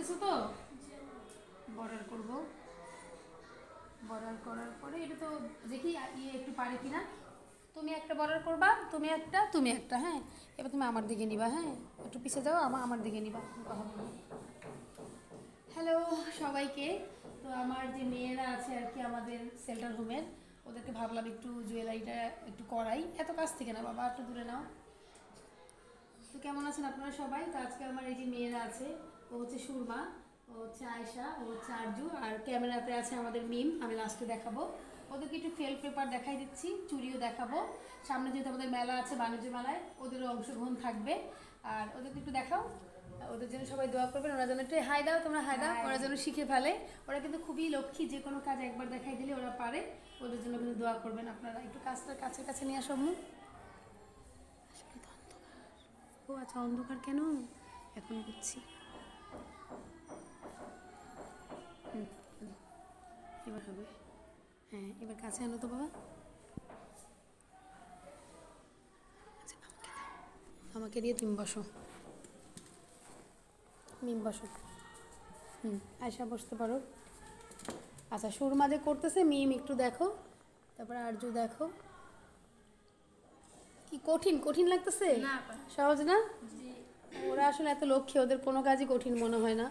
করতেছো তো? বর্ডার করব। বর্ডার করার পরে এটা তো দেখি একটু পারে কিনা। তুমি একটা বর্ডার করবা, তুমি একটা, হ্যাঁ। এবার তুমি আমার দিকে নিবা, হ্যাঁ। একটু পিছিয়ে যাও, আমার দিকে নিবা, কথা বলবো। হ্যালো সবাইকে। তো আমার যে মেয়েরা আছে আর কি আমাদের সেল্টার হোমের, ওদেরকে ভাবলাম একটু জুয়েলারিটা একটু করাই। এত কাছ থেকে না বাবা, একটু দূরে নাও। তো কেমন আছেন আপনারা সবাই? তো আজকে আমার এই যে মেয়েরা আছে, ও হচ্ছে সুরমা, ও হচ্ছে আয়েশা, ও হচ্ছে আরজু, আর ক্যামেরাতে আছে আমাদের মিম। আমি লাস্টে দেখাবো ওদেরকে, একটু ফেল পেপার দেখাই দিচ্ছি, চুড়িও দেখাবো। সামনে যেহেতু আমাদের মেলা আছে, বাণিজ্য মেলায় ওদেরও অংশগ্রহণ থাকবে। আর ওদেরকে একটু দেখাও, ওদের জন্য সবাই দোয়া করবেন। ওরা যেন একটু হাই দাও, তোমরা হাই দাও, ওরা যেন শিখে ফেলে। ওরা কিন্তু খুবই লক্ষ্মী, যে কোনো কাজ একবার দেখাই দিলে ওরা পারে। ওদের জন্য কিন্তু দোয়া করবেন আপনারা। একটু কাজটা কাছে নিয়ে আসো আম্মু। ও আচ্ছা, অন্ধকার কেন? এখন বুঝছি। এবার হবে। হ্যাঁ, এবার কাছে আনো তো বাবা। আচ্ছা, আমাকে দিয়ে তুমি বসো। মিম বসো। আয়শা বসতে পারো। আচ্ছা, সুরমা যে করতেছে, মিম একটু দেখো, তারপরে আরজু দেখো। কি কঠিন কঠিন লাগতেছে? সহজ না? ওরা আসলে এত লক্ষ্মী, ওদের কোনো কাজই কঠিন মনে হয় না।